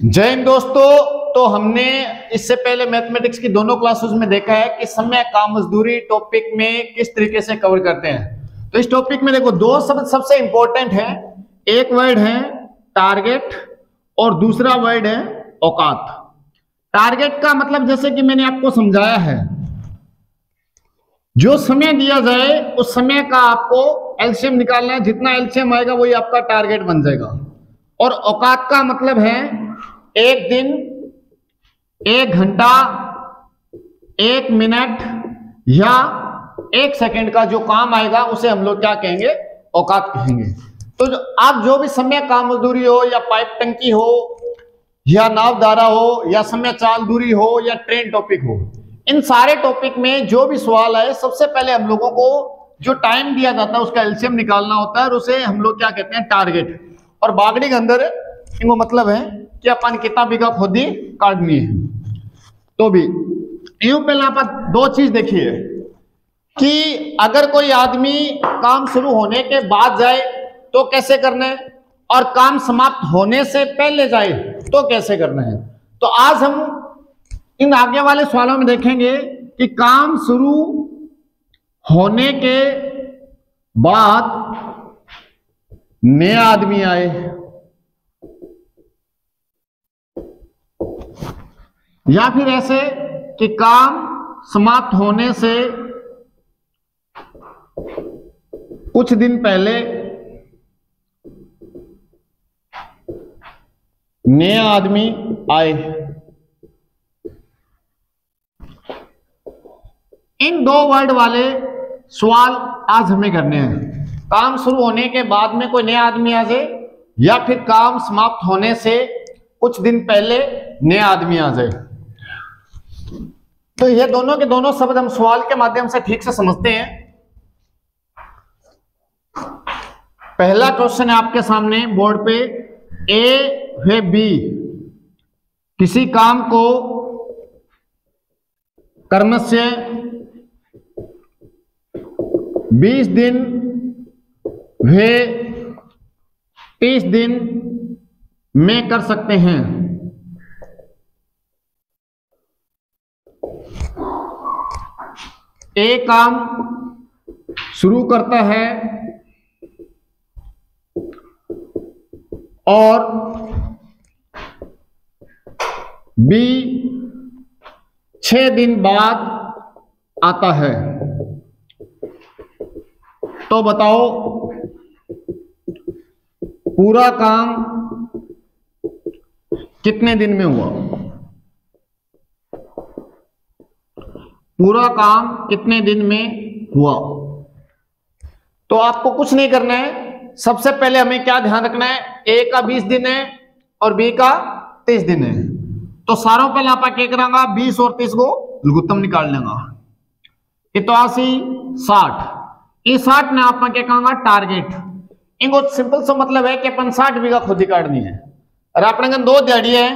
जय हिंद दोस्तों। तो हमने इससे पहले मैथमेटिक्स की दोनों क्लासेस में देखा है कि समय काम मजदूरी टॉपिक में किस तरीके से कवर करते हैं। तो इस टॉपिक में देखो दो शब्द सबसे इंपॉर्टेंट है, एक वर्ड है टारगेट और दूसरा वर्ड है औकात। टारगेट का मतलब जैसे कि मैंने आपको समझाया है, जो समय दिया जाए उस समय का आपको एलसीएम निकालना है, जितना एलसीएम आएगा वही आपका टारगेट बन जाएगा। और औकात का मतलब है एक दिन, एक घंटा, एक मिनट या एक सेकंड का जो काम आएगा उसे हम लोग क्या कहेंगे, औकात कहेंगे। तो आप जो भी समय काम मजदूरी हो या पाइप टंकी हो या नावदारा हो या समय चाल दूरी हो या ट्रेन टॉपिक हो, इन सारे टॉपिक में जो भी सवाल है सबसे पहले हम लोगों को जो टाइम दिया जाता है उसका एलसीएम निकालना होता है और उसे हम लोग क्या कहते हैं, टारगेट। और बागड़ी के अंदर इनको मतलब है कि अपन किताबी का खुद ही काटनी है। तो भी यूं पहले आप दो चीज देखिए कि अगर कोई आदमी काम शुरू होने के बाद जाए तो कैसे करना है, और काम समाप्त होने से पहले जाए तो कैसे करना है। तो आज हम इन आगे वाले सवालों में देखेंगे कि काम शुरू होने के बाद नया आदमी आए या फिर ऐसे कि काम समाप्त होने से कुछ दिन पहले नया आदमी आए। इन दो वर्ड वाले सवाल आज हमें करने हैं। काम शुरू होने के बाद में कोई नया आदमी आ जाए या फिर काम समाप्त होने से कुछ दिन पहले नया आदमी आ जाए। तो ये दोनों के दोनों शब्द हम सवाल के माध्यम से ठीक से समझते हैं। पहला क्वेश्चन है आपके सामने बोर्ड पे, ए व बी किसी काम को करने से 20 दिन वे 30 दिन में कर सकते हैं। ए काम शुरू करता है और बी 6 दिन बाद आता है। तो बताओ पूरा काम कितने दिन में हुआ, पूरा काम कितने दिन में हुआ। तो आपको कुछ नहीं करना है, सबसे पहले हमें क्या ध्यान रखना है, ए का 20 दिन है और बी का 30 दिन है। तो सारों पहले आप क्या करांगा, 20 और 30 को लघुत्तम निकाल लेंगे। 81 60, इस 60 ने आप क्या कहेंगे, टारगेट। इनको सिंपल सा मतलब है कि अपन 60 बीघा खुदी काटनी है और अपने दो दिहाड़ी है।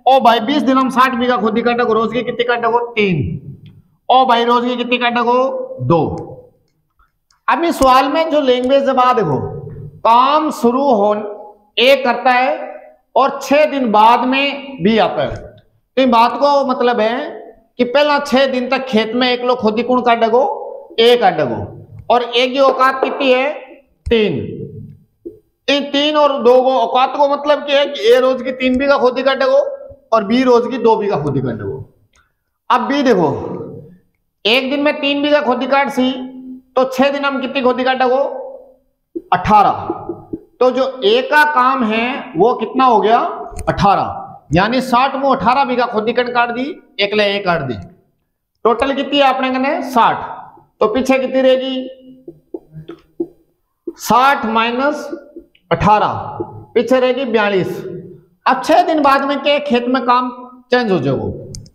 ओ भाई 20 दिन हम 60 बीघा खुदी काटेगो, रोज की कितनी काटेगो, 3। ओ भाई रोज की कितनी काटेगो, 2। अब इस सवाल में जो लैंग्वेज जब आ देखो, काम शुरू हो ए करता है और 6 दिन बाद में बी आता है। तो इन बात को मतलब है कि पहला 6 दिन तक खेत में एक लोग खुदी कौन काटेगो, ए काटेगो। और एक की औकात कितनी है, 3। 3 और 2 को औकात को मतलब क्या है कि ए रोज की 3 बीघा खुदी काटेगो और बी रोज की 2 बीघा खुदी काटेगो। अब बी देखो, एक दिन में 3 बीघा खुदी काट सी तो 6 दिन हम कितनी खुदी काटेगो, 18। तो जो ए का काम है वो कितना हो गया, 18। यानी 60 में 18 बीघा खुदी काट दी, एक ले एक काट दी। टोटल कितनी है अपने कने 60। तो पीछे कितनी रहेगी, 60 माइनस 18, पीछे रहेगी 42। अब 6 दिन बाद में क्या खेत में काम चेंज हो जाएगा,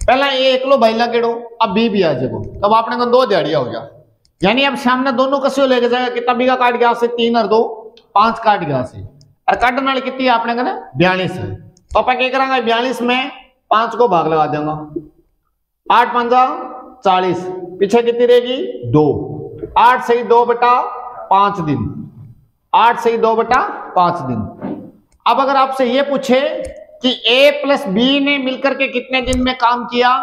पहला ये एक लो भाई लगेड़ो, अब बी भी आ जाएगा, तब आपने को 2 दिहाड़ियां हो गया। यानी अब सामने दोनों कसियो लेके जाएगा, कितना बीघा काट गया से, 3 और 2 5 काट गया से, और काटने वाली कितनी है आपने कहना 42 है। तो आप क्या करेंगे, 42 में 5 को भाग लगा देंगे, 8 5 40, पीछे कितनी रहेगी 2। 8 से 2 बटा 5 दिन, 8 से 2 बटा 5 दिन। अब अगर आपसे ये पूछे कि ए प्लस बी ने मिलकर के कितने दिन में काम किया,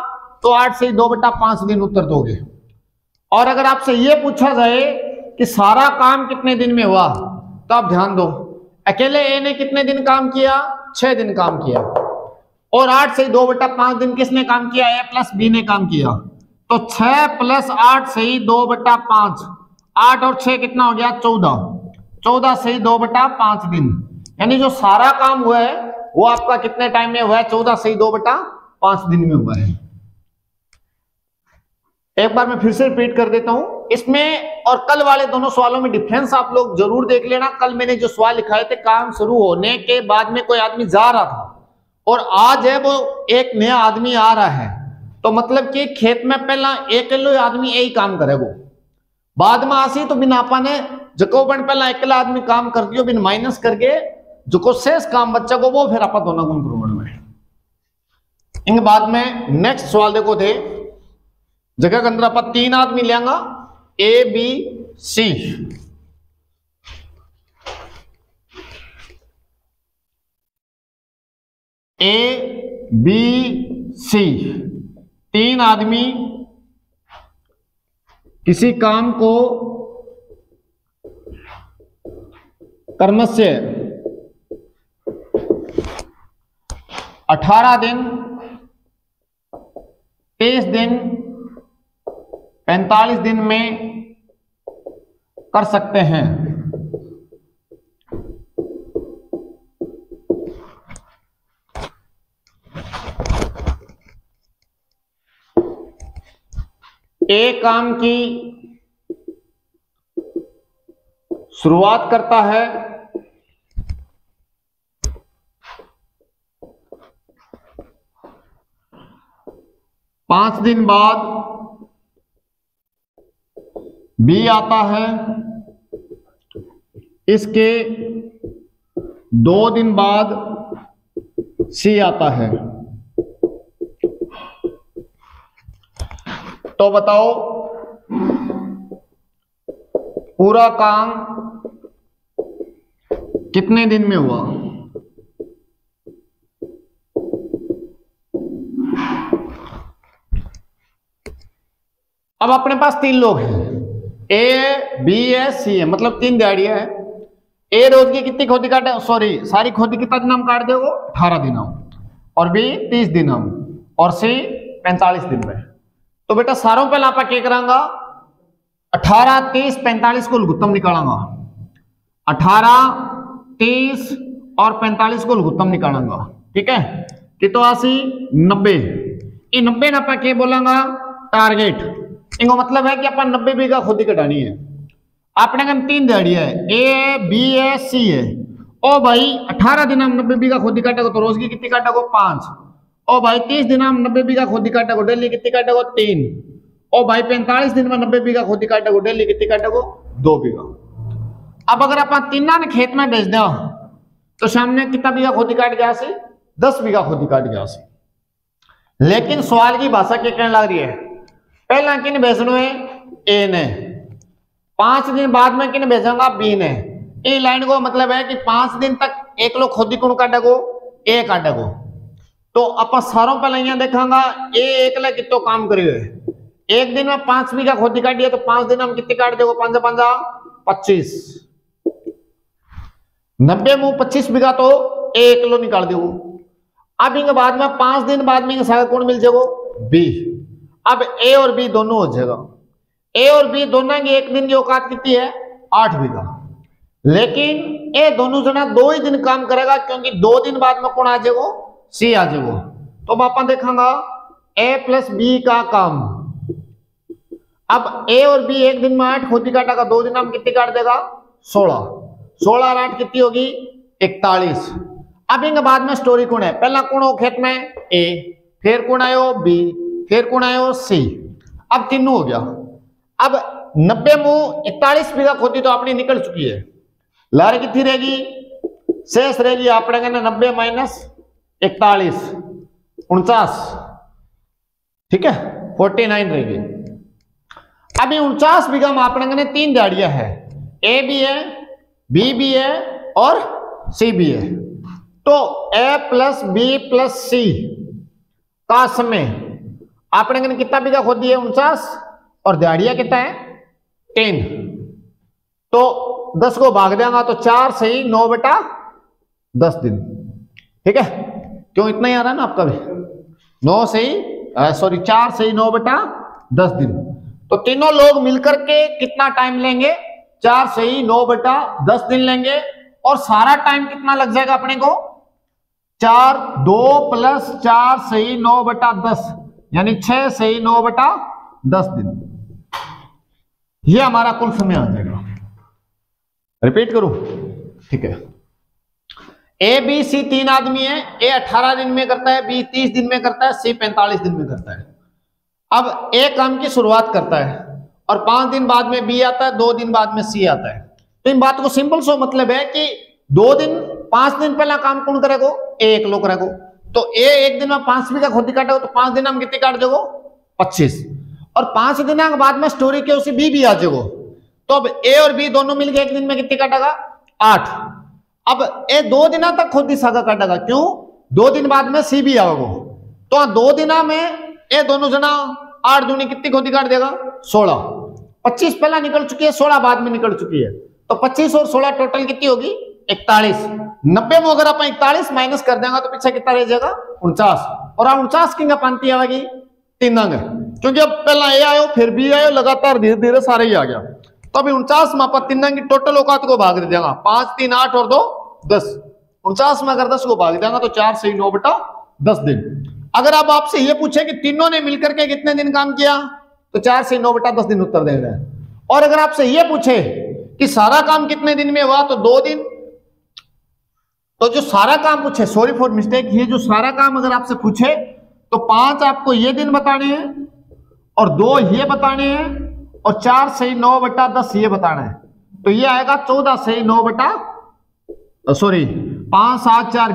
तो 8 से 2/5 दिन उत्तर दोगे। और अगर आपसे यह पूछा जाए कि सारा काम कितने दिन में हुआ, तो आप ध्यान दो, अकेले ए ने कितने दिन काम किया, 6 दिन काम किया, और 8 से 2/5 दिन किसने काम किया, ए प्लस बी ने काम किया। तो 6 + 8 से 2/5, 8 और 6 कितना हो गया, 14, 14 से 2/5 दिन, यानी जो सारा काम हुआ है वो आपका कितने टाइम में हुआ है, 14 से 2/5 दिन में हुआ है। एक बार मैं फिर से रिपीट कर देता हूं, इसमें और कल वाले दोनों सवालों में डिफरेंस आप लोग जरूर देख लेना। कल मैंने जो सवाल लिखाए थे, काम शुरू होने के बाद में कोई आदमी जा रहा था, और आज है वो एक नया आदमी आ रहा है, तो मतलब कि खेत में पहला अकेले आदमी यही काम करेगा, बाद में आसी तो बिना आपा ने जको बन पहला अकेला आदमी काम कर दियो, बिन माइनस करके जो शेष काम बच्चा को वो फिर आपा दोनों गुण करो में। इनके बाद में नेक्स्ट सवाल देखो थे, जगह के अंदर आप 3 आदमी लेंगा, ए बी सी। ए बी सी 3 आदमी किसी काम को कर्मस्य 18 दिन, 23 दिन, 45 दिन में कर सकते हैं। ए काम की शुरुआत करता है 5 दिन बाद, बी आता है, इसके 2 दिन बाद सी आता है। तो बताओ पूरा काम कितने दिन में हुआ? अब अपने पास 3 लोग हैं, ए बी है सी है, मतलब 3 दिहाड़ियां है। ए रोज की कितनी खोदी काटे, सॉरी सारी खोदी कितना दिन हम काट देगा, 18 दिन हम, और बी 30 दिन हम, और सी 45 दिन में। तो बेटा सारों पहले आप क्या करांगा, 18, 30, 45 को लघुत्तम निकालांगा, 18, 30 और 45 को लघुत्तम निकालांगा, ठीक है। कितो आसी 90, ये 90 ना आप क्या बोलांगा, टारगेट। इनको मतलब है कि अपन 90 बीघा खोदी कटानी है। अपने कम 3 दिहाड़ियां है, ए बी है सी है। ओ भाई 18 दिन हम 90 बीघा खोदी काटेगा तो रोज की कितनी काटेगा, 5। ओ भाई 30 दिन हम 90 बीघा खोदी काटेगा, डेली कितनी काटेगा, 3। ओ भाई 45 दिन में 90 बीघा खोदी काटेगा, डेली कितनी काटेगा, 2 बीघा। अब अगर अपन तीनों ने खेत में भेज दिया तो सामने कितना बीघा खोदी काट गया से, 10 बीघा खोदी काट गया से। लेकिन सवाल की भाषा क्या कहने लग रही है, पहला किन भेजना है, ए ने, 5 दिन बाद में किन भेजांगा, बी ने। ए लाइन को मतलब है कि 5 दिन तक एक लोग खोदी कौन काटेगो, ए काटेगो। तो अपन सारों पहले यहां देखांगा ए एकला कितो काम करियो है, एक दिन में 5 बीघा खोदी काटी है, तो 5 दिन हम कितनी काट देगो, 5 5 25, 90 में 25 बीघा तो ए किलो निकाल देगो। अब इनके बाद में 5 दिन बाद में सारा कौन मिल जाएगो, बी। अब ए और बी दोनों हो जाएगा, ए और बी दोनों की एक दिन की औकात कितनी है, 8 बीघा। लेकिन ए दोनों जना 2 ही दिन काम करेगा, क्योंकि 2 दिन बाद में कौन आ जाएगा, सी आ जाएगा। तो अपन देखेंगा ए प्लस बी का काम। अब ए और बी एक दिन में 8 खोदी काटेगा, 2 दिन हम कितनी काट देगा, 16, 16 और 8 कितनी होगी, 41। अब इनके बाद में स्टोरी कौन है, पहला कौन हो खेत में, ए, फिर कौन आयो, बी, फिर कौन आयो, सी। अब तीनों हो गया। अब 90 में 41 बीघा खोदी तो अपनी निकल चुकी है, लार कितनी रहेगी, शेष रहेगी अपने 90 माइनस 41, 49, ठीक है, 49 रहेगी। अभी 49 बीघा में अपने 3 दिहाड़ियां है, ए भी है, बी भी है और सी भी है। तो ए प्लस बी प्लस सी का समय आपने कितना बीघा खोद दिया 49 और दिहाड़िया कितना है 10। तो 10 को भाग देगा तो 4 सही 9 बटा 10 दिन। ठीक है, क्यों इतना ही आ रहा है ना आपका भी 9 सही सॉरी 4 सही 9 बटा 10 दिन। तो तीनों लोग मिलकर के कितना टाइम लेंगे 4 सही 9 बटा 10 दिन लेंगे और सारा टाइम कितना लग जाएगा अपने को 4 2 प्लस 4 सही 9 बटा 10 यानी 6 सही 9 बटा 10 दिन। ये हमारा कुल समय आ जाएगा। रिपीट करूं, ठीक है। ए बी सी 3 आदमी है, ए 18 दिन में करता है, बी 30 दिन में करता है, सी 45 दिन में करता है। अब ए काम की शुरुआत करता है और 5 दिन बाद में बी आता है, 2 दिन बाद में सी आता है। तो इन बात को सिंपल सो मतलब है कि 5 दिन पहला काम कौन करेगा, ए अकेलो करेगा। तो ए एक दिन में 5 बीघा खुद ही काटेगा तो 5 दिन हम कितने काट देगो 25 और 5 दिन के बाद में स्टोरी के उसी बी भी आ जाएगो। तो अब ए और बी दोनों मिलकर एक दिन में कितने काटेगा 8। अब ए 2 दिन तक खुद ही सागा काटेगा, क्यों 2 दिन बाद में सी भी आएगा। तो 2 दिन में ए दोनों जना 8 दूनी कितनी खुद ही काट देगा 16। 25 पहला निकल चुकी है, 16 बाद में निकल चुकी है। तो 25 और 16 टोटल कितनी होगी 41। 90 में अगर आप 41 माइनस कर देंगे तो पीछे कितना रह जाएगा 49। और 49 की पांति आएगी 3 अंग, क्योंकि अब पहला ए आयो फिर बी आयो, लगातार धीरे धीरे सारे ही आ गया। तो अभी 49 में आप 3 अंग की टोटल औकात को भाग दे देगा 5 3 8 और 2 10। 49 में अगर 10 को भाग देगा तो 4 सही 9 बटा 10 दिन। अगर अब आपसे ये पूछे कि तीनों ने मिलकर के कितने दिन काम किया तो 4 सही 9 बटा 10 दिन उत्तर दे रहे हैं। और अगर आपसे ये पूछे कि सारा काम कितने दिन में हुआ तो 2 दिन। तो जो सारा काम पूछे, सॉरी फॉर मिस्टेक, ये जो सारा काम अगर आपसे पूछे तो 5 आपको ये दिन बताने हैं और 2 ये बताने हैं और 4 सही 9 बटा 10 ये बताना है। तो ये आएगा 14 सही 9 बटा सॉरी 5 7 4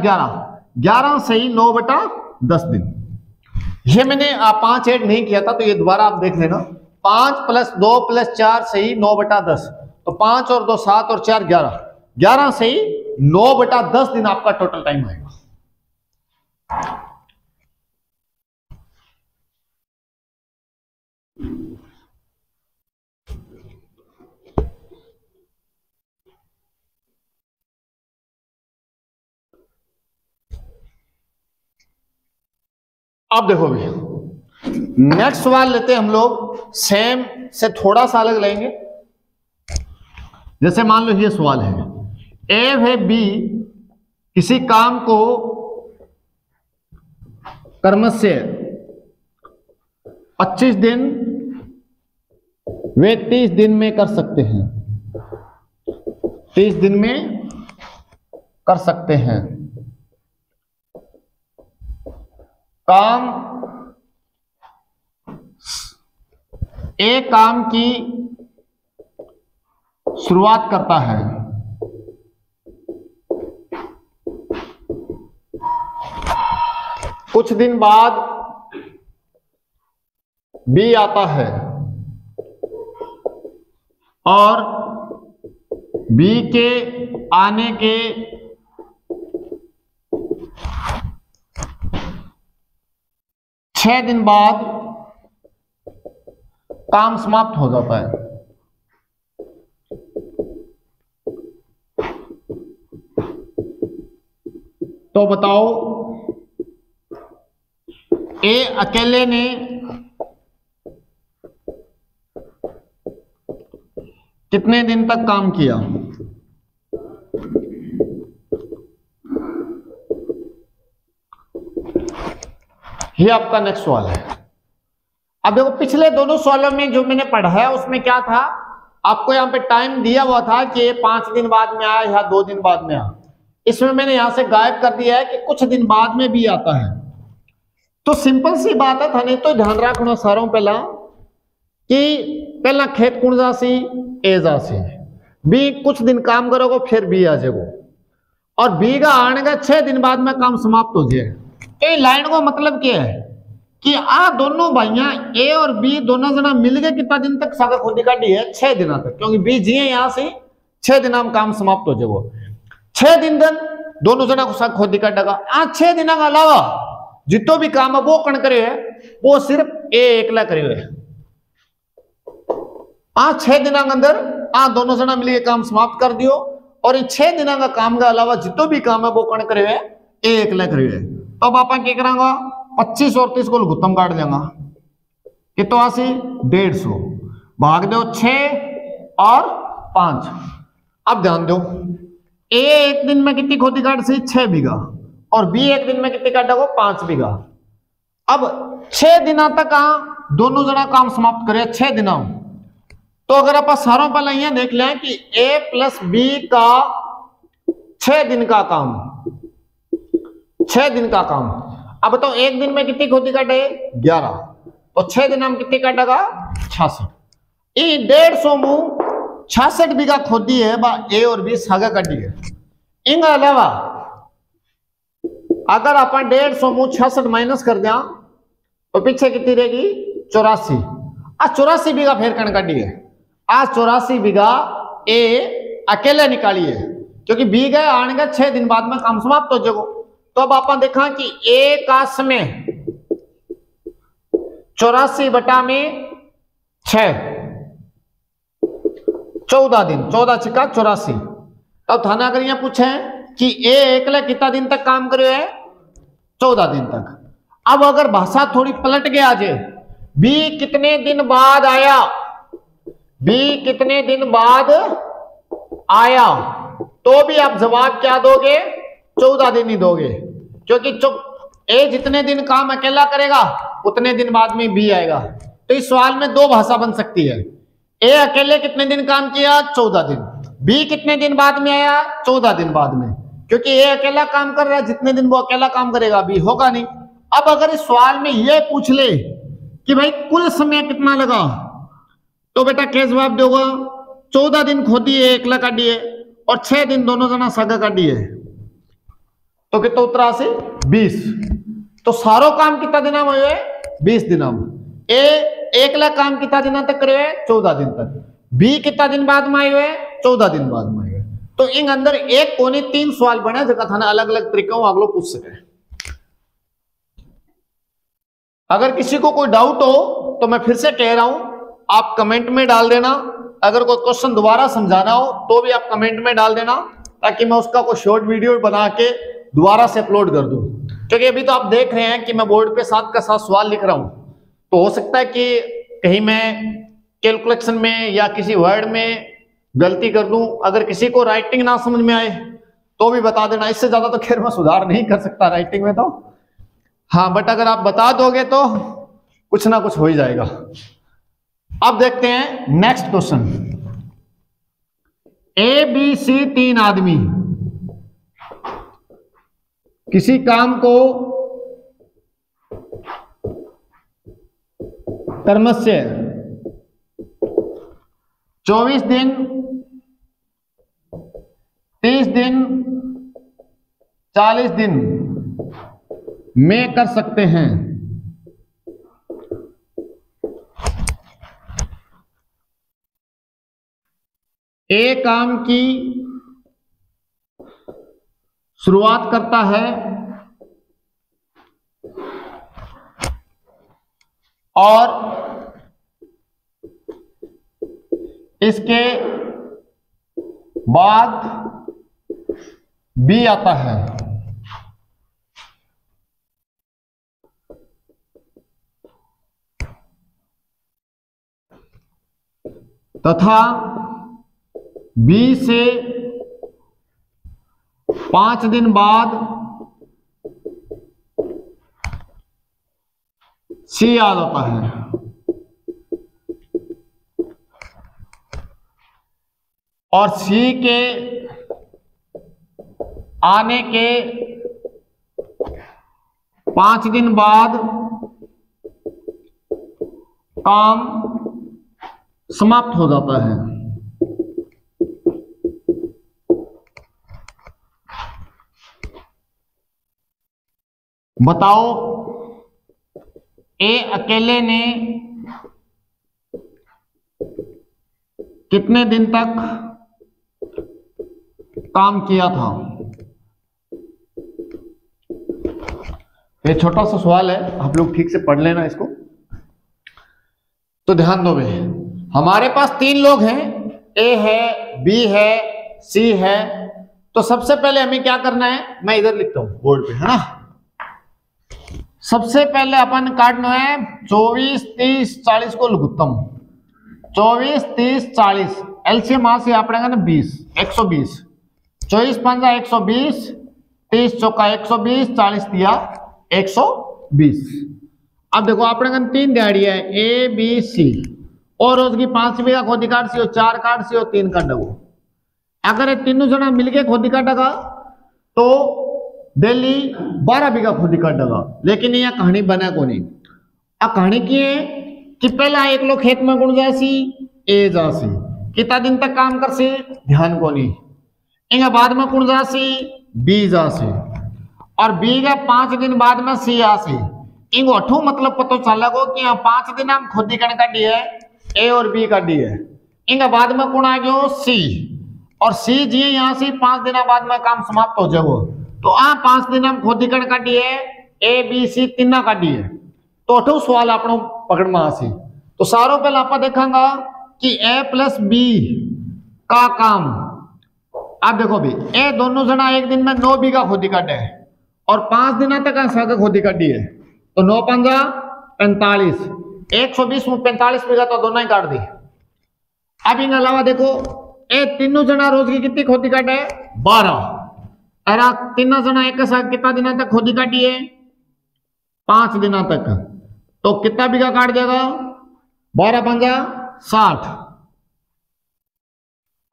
11 सही 9 बटा 10 दिन। ये मैंने 5 ऐड नहीं किया था तो ये दोबारा आप देख लेना। 5 प्लस 2 प्लस 4 सही 9 बटा 10। तो 5 और 2 7 और 4 11 सही 9 बटा 10 दिन आपका टोटल टाइम आएगा। अब देखो भी नेक्स्ट सवाल लेते हैं हम लोग, सेम से थोड़ा सा अलग लेंगे। जैसे मान लो ये सवाल है, ए है बी किसी काम को कर्मस्य 25 दिन वे 30 दिन में कर सकते हैं, 30 दिन में कर सकते हैं। काम ए काम की शुरुआत करता है, कुछ दिन बाद बी आता है और बी के आने के 6 दिन बाद काम समाप्त हो जाता है। तो बताओ ए अकेले ने कितने दिन तक काम किया? ये आपका नेक्स्ट सवाल है। अब देखो पिछले दोनों सवालों में जो मैंने पढ़ा है उसमें क्या था, आपको यहां पे टाइम दिया हुआ था कि ये 5 दिन बाद में आया या 2 दिन बाद में आया। इसमें मैंने यहां से गायब कर दिया है कि कुछ दिन बाद में भी आता है। तो सिंपल सी बात है, थाने तो ध्यान रखना सारों पहला कि पहला खेत कुण जासी ए जासी, बी कुछ दिन काम करोगे फिर बी आ जाएगो और बी का आने का 6 दिन बाद में काम समाप्त हो जाएगा। तो लाइन को मतलब क्या है कि आ दोनों भाइयां ए और बी दोनों जना मिल गए कितना दिन तक सागा खोदी काटी है 6 दिन तक, क्योंकि बी जी यहां से 6 दिन में काम समाप्त हो जाएगा। 6 दिन दोनों जना को खोदी काटेगा। आज 6 दिन का अलावा जितो भी काम है वो कण करे है, वो सिर्फ ए एकला करे है। आज 6 दिन के अंदर आ दोनों जना मिलकर काम समाप्त कर दियो, और इन 6 दिन का काम के अलावा जितो भी काम है वो कण करे है, ए एकला करे है। तो अब आप क्या करांगा, 25 और 30 को गुत्तम काट देंगे, कितो आसी 150 भाग दो 6 और 5। अब ध्यान दो, ए एक दिन में कितनी खोदी काट सी 6 बीघा, और बी एक दिन में कितनी काटेगा 5 बीघा। अब 6 दिनों तक दोनों जना काम समाप्त करे 6 दिनों। तो अगर आप सारों पहले यह देख लें कि ए प्लस बी का 6 दिन का काम, 6 दिन का काम। अब तो एक दिन में कितनी खोदी काटे 11, तो 6 दिन में कितनी काटेगा 66। ये 150 मुंह 66 बीघा खोदी है बा ए और बी सागा काटी है। इन अलावा अगर आप 150 मुंह 66 माइनस कर दिया तो पीछे कितनी रहेगी 84। आज 84 बीघा फेर कण काटी है। आज 84 बीघा ए अकेले निकाली है, क्योंकि बी गए आने गए 6 दिन बाद में काम समाप्त हो जाएगा। तो अब आप देखा कि ए का समय 84 बटा में 6, 14 दिन, 14 छिका 84। अब थाना अगर यहां पूछे कि ए एकले कितना दिन तक काम करे है 14 दिन तक। अब अगर भाषा थोड़ी पलट के आ जाए, बी कितने दिन बाद आया, बी कितने दिन बाद आया, तो भी आप जवाब क्या दोगे 14 दिन ही दोगे, क्योंकि ए जितने दिन काम अकेला करेगा उतने दिन बाद में बी आएगा। तो इस सवाल में 2 भाषा बन सकती है, ए अकेले कितने दिन काम किया 14 दिन, बी कितने दिन बाद में आया 14 दिन बाद में, क्योंकि ए अकेला काम कर रहा है, जितने दिन वो अकेला काम करेगा बी होगा नहीं। अब अगर इस सवाल में ये पूछ ले कि भाई कुल समय कितना लगा, तो बेटा क्या जवाब दोगा 14 दिन खोदी है एकला काटी है, और 6 दिन दोनों जना सागा काटी है, तो कितना उत्तरा से 20। तो सारो काम कितना दिन में हुए 20 दिन में। ए एकला काम कितना दिन तक करे 14 दिन तक, बी कितना दिन बाद में आए हुए 14 दिन बाद में आए। तो इन अंदर एक कोनी 3 सवाल बने जगह थाना अलग अलग तरीकों अगलो पूछ सके। अगर किसी को कोई डाउट हो तो मैं फिर से कह रहा हूं, आप कमेंट में डाल देना। अगर कोई क्वेश्चन दोबारा समझाना हो तो भी आप कमेंट में डाल देना, ताकि मैं उसका कोई शॉर्ट वीडियो बना के दोबारा से अपलोड कर दूं। क्योंकि अभी तो आप देख रहे हैं कि मैं बोर्ड पे साथ का साथ सवाल लिख रहा हूं, तो हो सकता है कि कहीं मैं कैलकुलेशन में या किसी वर्ड में गलती कर दूं। अगर किसी को राइटिंग ना समझ में आए तो भी बता देना, इससे ज्यादा तो खैर मैं सुधार नहीं कर सकता राइटिंग में तो, हाँ, बट अगर आप बता दोगे तो कुछ ना कुछ हो ही जाएगा। अब देखते हैं next question. A B C 3 आदमी किसी काम को क्रमशः 24 दिन, 30 दिन, 40 दिन में कर सकते हैं। ए काम की शुरुआत करता है और इसके बाद बी आता है। तथा बी से 5 दिन बाद सी आ जाता है। और सी के आने के 5 दिन बाद काम समाप्त हो जाता है। बताओ ए अकेले ने कितने दिन तक काम किया था। ये छोटा सा सवाल है, आप लोग ठीक से पढ़ लेना इसको। तो ध्यान दो भाई, हमारे पास 3 लोग हैं, ए है, बी है, सी है। तो सबसे पहले हमें क्या करना है, मैं इधर लिखता हूं बोर्ड पे, है ना। सबसे पहले अपन काटना है 24, 30, 40 को लघुत्तम। 24, 30, 40 एलसीएम आ से आप पड़ेगा ना 20, 120। 24 पंजा 120, 30 चौका 120, 40 दिया 120। अब देखो आप पड़ेगा 3 दिहाड़ी है, ए बी सी, और उसकी 5वीं का खोदी काट सी, 4 काट सी और 3 काट दो। अगर ये तीनों जना मिलके खोदी काटेगा तो डेली 12 बीघा खोदी काटेगा। लेकिन यह कहानी बना को नहीं। अब कहानी की है कि पहला एक लोग खेत में गुण जासी, ए जासी, कितना दिन तक काम कर सी ध्यान को नहीं। इंगे बाद में गुण जासी, बी जासी, और बी के 5 दिन बाद में सी आसी। इंगो अठू मतलब पता चला को कि यहाँ 5 दिन हम खोदी कण काटी है, ए और बी काटी है। इंगे बाद में कौन आ गयो सी, और सी जी यहाँ से 5 दिन बाद में काम समाप्त हो जाओ। तो आ 5 दिन हम खोदी कण काटी है, ए बी सी तीना काटी है। तो अठू सवाल अपनो पकड़ में आसी। तो सारों पहले आप देखांगा कि ए प्लस बी का काम। अब देखो भी, ए दोनों जना एक दिन में 9 बीघा खोदी काटे है, और 5 दिन तक सागर खोदी काटी है। तो 9 पंजा 45, 120 में 45 बीघा तो दोनों ही काट दी। अब इन अलावा देखो, ए तीनों जना रोज की कितनी खोदी काटे है 12, और तीनों जना एक साथ कितना दिनों तक खोदी काटी है 5 दिनों तक। तो कितना बीघा काट जाएगा 12 पंजा 60,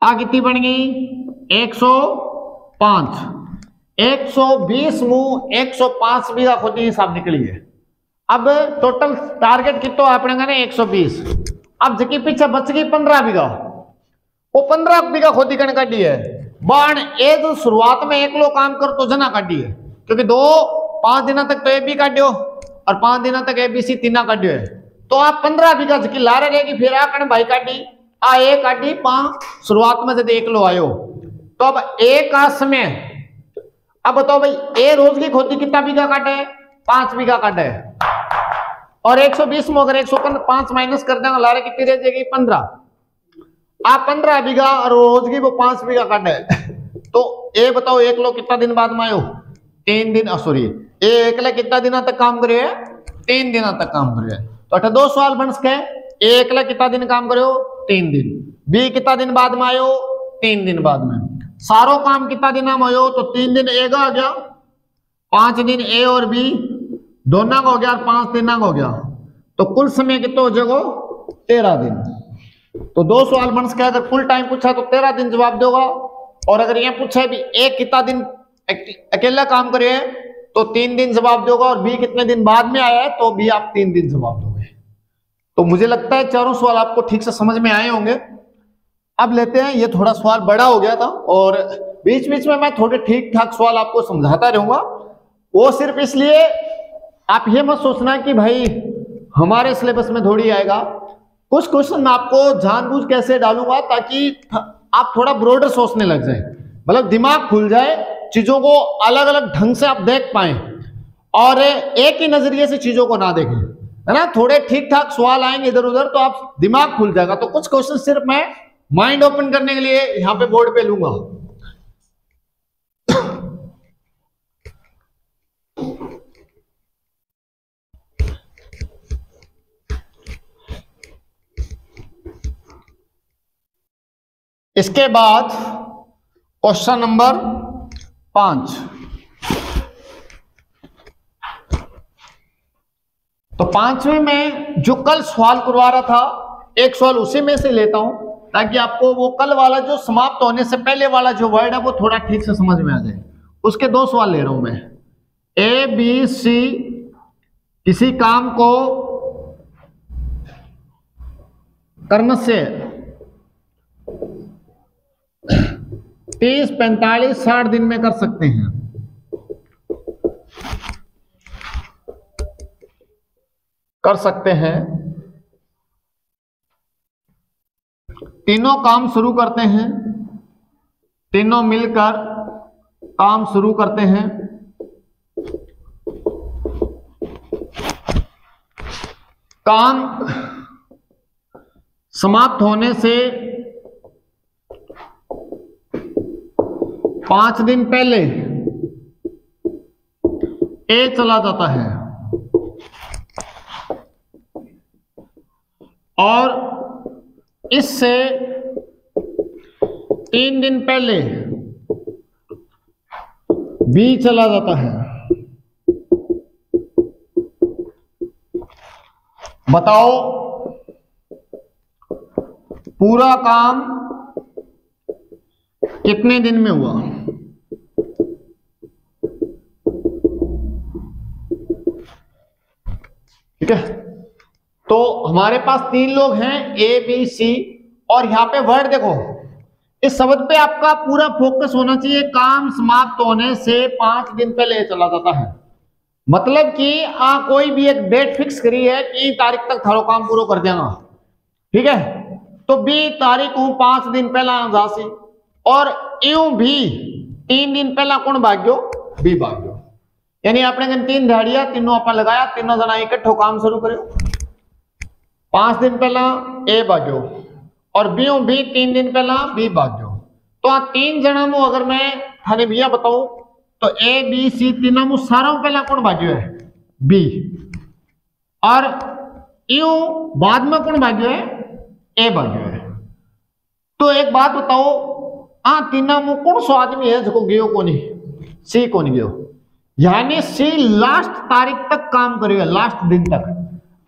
आ कितनी बन गई 105। 120 मुंह 105 बीघा खोदी हिसाब निकली है। अब टोटल टारगेट कितना आपने ना 120। अब जबकि पीछे बच गई 15 बीघा, वो 15 बीघा खोदी कण काटी है। बाण ए जो शुरुआत में एक लोग काम कर तो जना काटी है, क्योंकि 5 दिनों तक तो ए बी काटियो और 5 दिनों तक ए बी सी तीना काटियो है। तो आप 15 बीघा जबकि लारे रहेगी, फिर आ कण भाई काटी, आ ए काटी 5 शुरुआत में जब एक लो आयो। तो अब ए का समय, अब बताओ भाई ए रोज की खोदी कितना बीघा काटे 5 बीघा काटे, और 120 में अगर 105 माइनस कर देंगे लारे कितनी रह जाएगी 15। आप 15 बीघा और रोज की वो 5 बीघा काटे। तो ए बताओ एक लोग कितना दिन बाद में आयो 3 दिन, सॉरी ए एकला कितना दिनों तक काम करे 3 दिनों तक काम करे। तो 2 सवाल बन सके, ए एकला कितना दिन काम करो 3 दिन, बी कितना दिन बाद में आयो 3 दिन बाद में, सारो काम कितना दिन में आयो तो 3 दिन ए का हो गया, 5 दिन ए और बी दोनों का हो गया, 5 दिन का हो गया। तो कुल समय कितना हो जाएगा 13 दिन। तो 2 सवाल बन सके, अगर फुल टाइम पूछा तो 13 दिन जवाब दोगा, और अगर यह पूछा भी एक कितना दिन अकेला काम करे तो 3 दिन जवाब दोगा, और बी कितने दिन बाद में आया है तो भी आप 3 दिन जवाब दोगे। तो मुझे लगता है चारों सवाल आपको ठीक से समझ में आए होंगे। अब लेते हैं, ये थोड़ा सवाल बड़ा हो गया था और बीच बीच में मैं थोड़े ठीक ठाक सवाल आपको समझाता रहूंगा। वो सिर्फ इसलिए आप ये मत सोचना कि भाई हमारे सिलेबस में थोड़ी आएगा, कुछ क्वेश्चन मैं आपको जानबूझ कैसे डालूंगा ताकि आप थोड़ा ब्रॉडर सोचने लग जाए, मतलब दिमाग खुल जाए, चीजों को अलग अलग ढंग से आप देख पाए और एक ही नजरिए से चीजों को ना देखें, है ना। थोड़े ठीक ठाक सवाल आएंगे इधर उधर तो आप दिमाग खुल जाएगा। तो कुछ क्वेश्चन सिर्फ मैं माइंड ओपन करने के लिए यहां पे बोर्ड पे लूंगा। इसके बाद क्वेश्चन नंबर 5। तो 5वें में जो कल सवाल करवा रहा था, एक सवाल उसी में से लेता हूं ताकि आपको वो कल वाला जो समाप्त होने से पहले वाला जो वर्ड है वो थोड़ा ठीक से समझ में आ जाए। उसके 2 सवाल ले रहा हूं मैं। ए बी सी किसी काम को करने से 30, 45, 60 दिन में कर सकते हैं। कर सकते हैं, तीनों काम शुरू करते हैं, तीनों मिलकर काम शुरू करते हैं काम समाप्त होने से 5 दिन पहले ए चला जाता है और इससे 3 दिन पहले बी चला जाता है। बताओ पूरा काम कितने दिन में हुआ? ठीक है, तो हमारे पास 3 लोग हैं ए बी सी, और यहां पे वर्ड देखो, इस शब्द पे आपका पूरा फोकस होना चाहिए। काम समाप्त होने से 5 दिन पहले चला जाता है, मतलब कि कोई भी एक डेट फिक्स करी है कि तारीख तक थारो काम पूरा कर देगा। ठीक है, तो बी तारीख को 5 दिन पहला जासी, और यूं भी 3 दिन पहला कौन भाग्यो? बी भाग्यो। यानी आपने 3 दिहाड़िया तीनों आप लगाया, तीनों जना इकट्ठो काम शुरू करो। 5 दिन पहला ए भाग्यो और बी भी 3 दिन पहला बी भाग्यो। तो आ 3 जना मु अगर मैं थाने भैया बताऊं तो ए बी सी तीनों मु सारा पहला कौन भाग्यो है? बी। और यूं बाद में कौन भाग्यो है? ए भाग्यो है। तो एक बात बताओ, तीनों मु कौन सो आदमी है जो गयो कोनी? सी कोनी गयो, यानी सी लास्ट तारीख तक काम करियो, लास्ट दिन तक।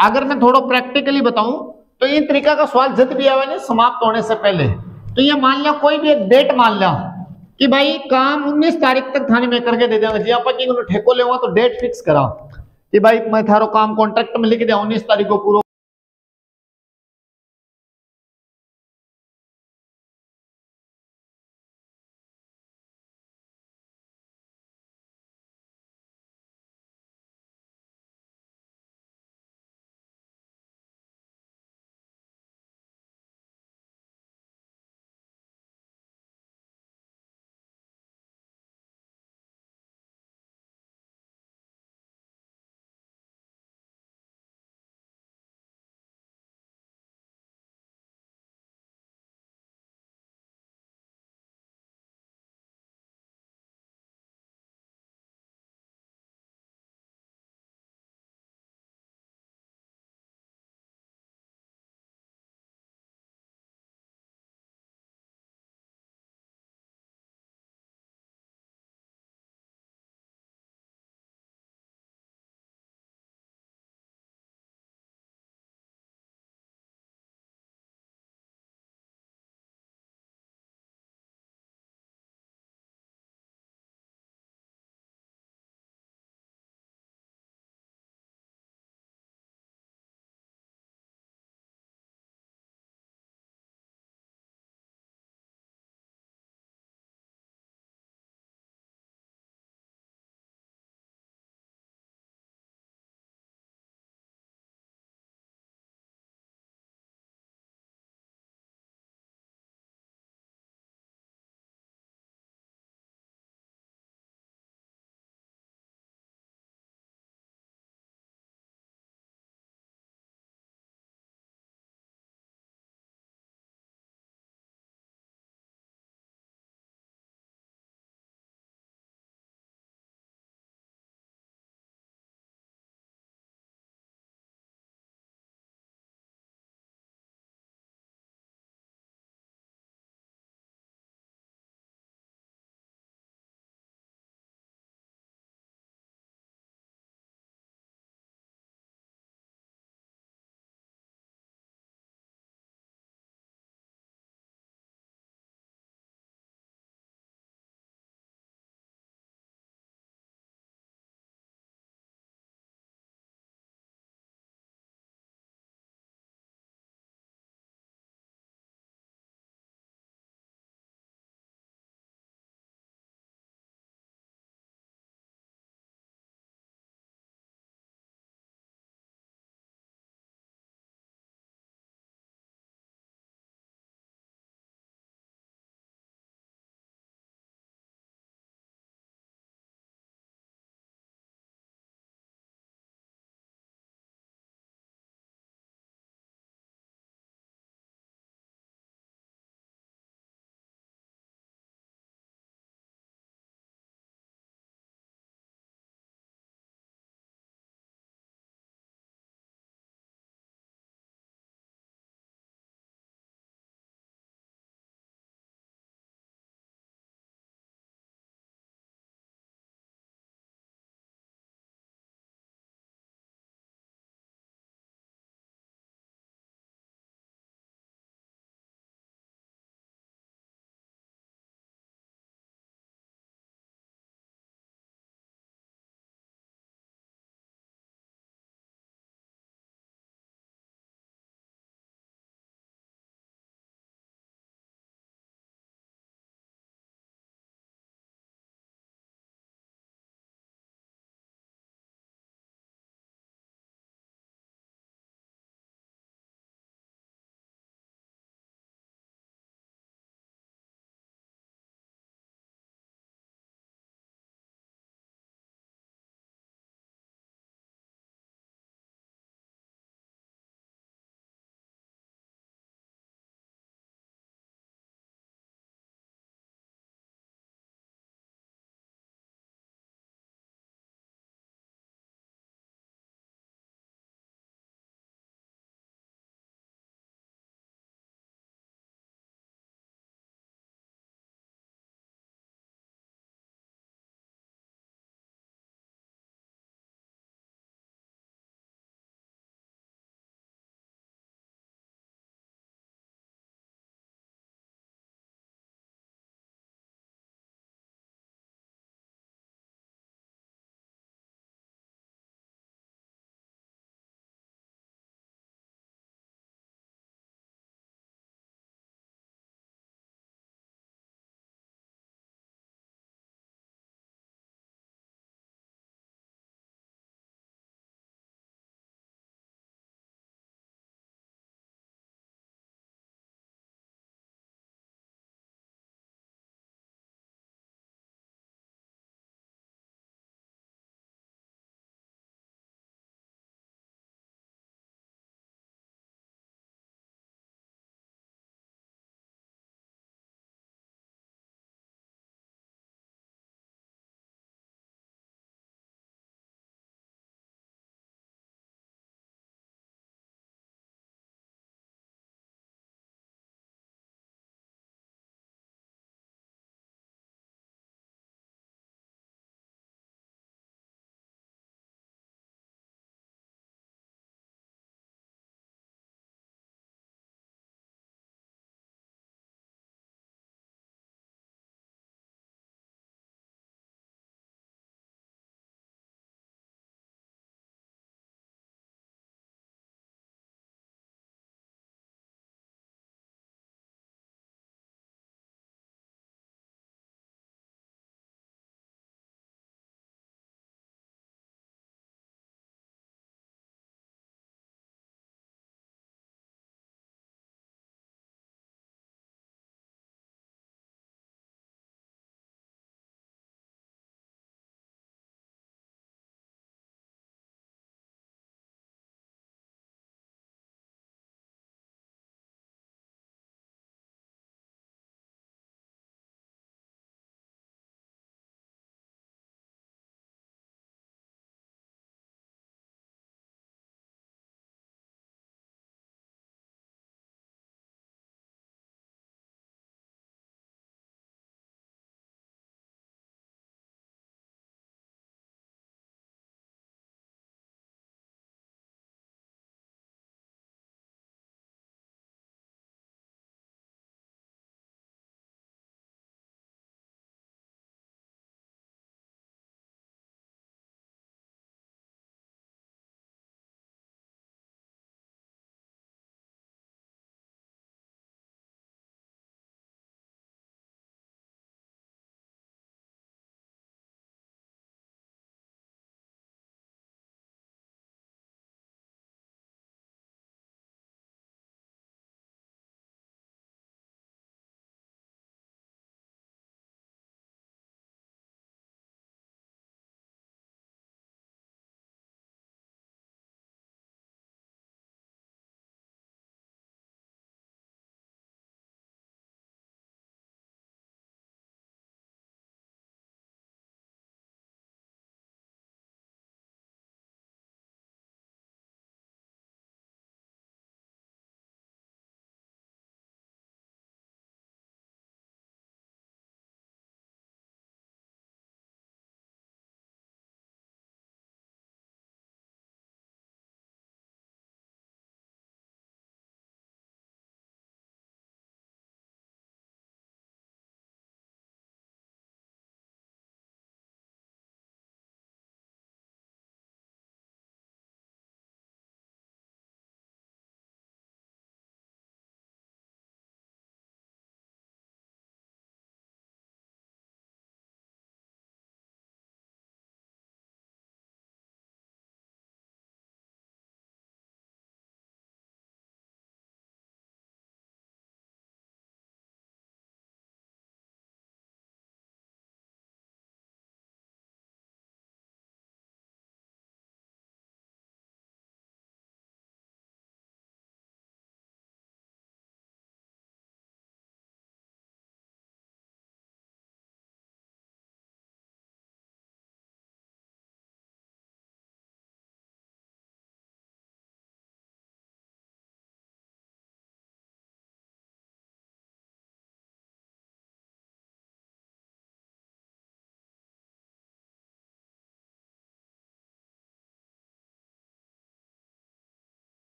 अगर मैं थोड़ा प्रैक्टिकली बताऊं तो ये तरीका का सवाल जब भी आवे ना समाप्त होने से पहले, तो ये मान लिया कोई भी एक डेट मान लिया कि भाई काम 19 तारीख तक थाने में करके दे देंगे। जी आप ठेको लेवा तो डेट फिक्स करा कि भाई मैं थारो काम कॉन्ट्रैक्ट में लिख दिया 19 तारीख को पूरा